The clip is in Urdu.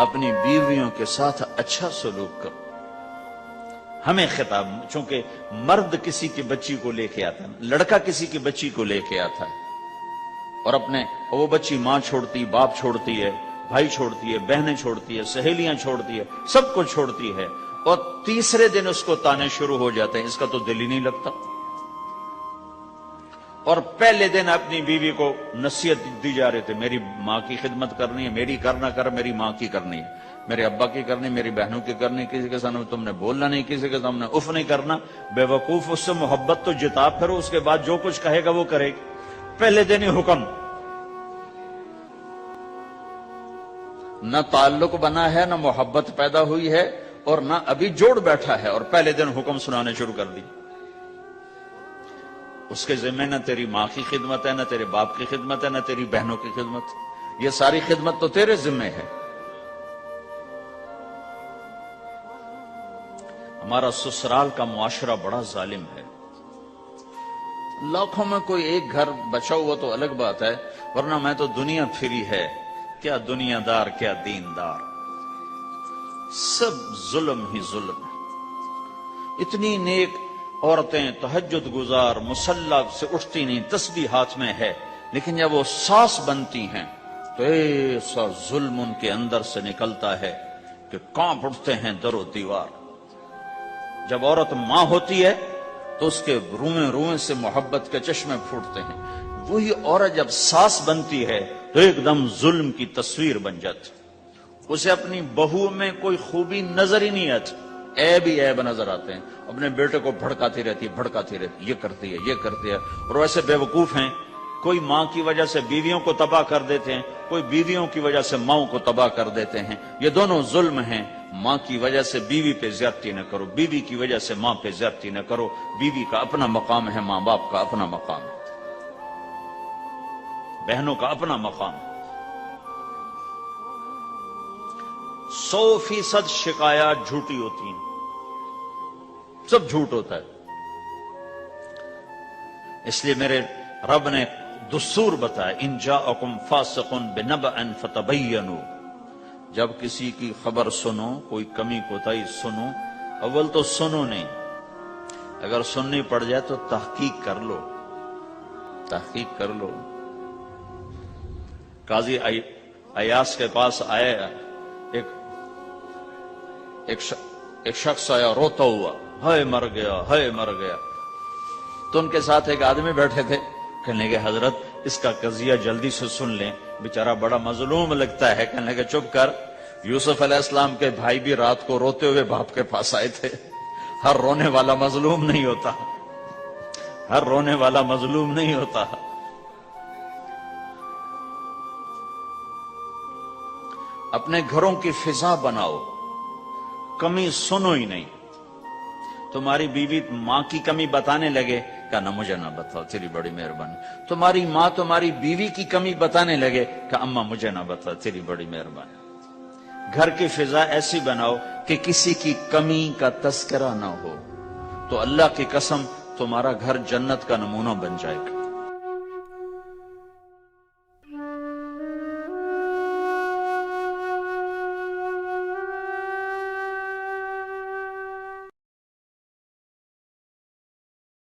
اپنی بیویوں کے ساتھ اچھا سلوک کرو. ہمیں خطاب، چونکہ مرد کسی کی بچی کو لے کے آتا ہے، لڑکا کسی کی بچی کو لے کے آتا ہے اور وہ بچی ماں چھوڑتی، باپ چھوڑتی ہے، بھائی چھوڑتی ہے، بہنیں چھوڑتی ہے، سہیلیاں چھوڑتی ہے، سب کو چھوڑتی ہے، اور تیسرے دن اس کو تانے شروع ہو جاتے ہیں. اس کا تو دل ہی نہیں لگتا. اور پہلے دن اپنی بیوی کو نصیحت دی جا رہے تھے، میری ماں کی خدمت کرنی ہے، میری کرنا کر، میری ماں کی کرنی ہے، میرے ابا کی کرنی، میری بہنوں کی کرنی، کسی کے سامنے تم نے بولنا نہیں، کسی کے سامنے اف نہیں کرنا. بے وقوف، اس سے محبت تو جتا پھرو، اس کے بعد جو کچھ کہے گا وہ کرے گی. پہلے دن ہی حکم. نہ تعلق بنا ہے، نہ محبت پیدا ہوئی ہے، اور نہ ابھی جوڑ بیٹھا ہے، اور پہلے دن حکم سنانے شروع کر دی. اس کے ذمہ نہ تیری ماں کی خدمت ہے، نہ تیرے باپ کی خدمت ہے، نہ تیری بہنوں کی خدمت. یہ ساری خدمت تو تیرے ذمہ ہے. ہمارا سسرال کا معاشرہ بڑا ظالم ہے. لاکھوں میں کوئی ایک گھر بچا ہوا تو الگ بات ہے، ورنہ میں تو دنیا پھری ہے. کیا دنیا دار، کیا دیندار، سب ظلم ہی ظلم ہے. اتنی نیک عورتیں تہجد گزار مصلی سے اٹھتی نہیں، تسبیح ہاتھ میں ہے، لیکن جب وہ ساس بنتی ہیں تو ایسا ظلم ان کے اندر سے نکلتا ہے کہ کانپ اٹھتے ہیں در و دیوار. جب عورت ماں ہوتی ہے تو اس کے روئیں روئیں سے محبت کے چشمے پھوٹتے ہیں. وہی عورت جب ساس بنتی ہے تو ایک دم ظلم کی تصویر بن جاتی. اسے اپنی بہو میں کوئی خوبی نظر ہی نہیں آتی، عیب ہی عیب نظر آتے ہیں. اپنے بیٹے کو بھڑکاتی رہتی، یہ کرتی ہے، یہ کرتی ہے. اور ویسے بے وقوف ہیں، کوئی ماں کی وجہ سے بیویوں کو تباہ کر دیتے ہیں، کوئی بیویوں کی وجہ سے ماں کو تباہ کر دیتے ہیں. یہ دونوں ظلم ہیں. ماں کی وجہ سے بیوی پہ زیادتی نہ کرو، بیوی کی وجہ سے ماں پہ زیادتی نہ کرو. بیوی کا اپنا مقام ہے، ماں باپ کا اپنا مقام ہے، بہنوں کا اپنا مقام ہے. 100% شکایات جھوٹی ہوتی ہیں، سب جھوٹ ہوتا ہے. اس لیے میرے رب نے دستور بتایا، ان جاءکم فاسق بنبأ فتبینوا. جب کسی کی خبر سنو، کوئی کمی کوتاہی سنو، اول تو سنو نہیں، اگر سننی پڑ جائے تو تحقیق کر لو، تحقیق کر لو. قاضی ایاس کے پاس آیا، ایک شخص آیا روتا ہوا، ہائے مر گیا، ہائے مر گیا. تو ان کے ساتھ ایک آدمی بیٹھے تھے، کہنے لگے حضرت اس کا قضیہ جلدی سے سن لیں، بیچارہ بڑا مظلوم لگتا ہے. کہنے لگے چپ کر، یوسف علیہ السلام کے بھائی بھی رات کو روتے ہوئے باپ کے پاس آئے تھے. ہر رونے والا مظلوم نہیں ہوتا، ہر رونے والا مظلوم نہیں ہوتا. اپنے گھروں کی فضا بناؤ، کمی سنو ہی نہیں. تمہاری بیوی ماں کی کمی بتانے لگے، کہنا مجھے نہ بتاؤ، تیری بڑی مہربانی. تمہاری ماں تمہاری بیوی کی کمی بتانے لگے کہ اماں مجھے نہ بتاؤ، تیری بڑی مہربانی. گھر کی فضا ایسی بناؤ کہ کسی کی کمی کا تذکرہ نہ ہو، تو اللہ کی قسم تمہارا گھر جنت کا نمونہ بن جائے گا.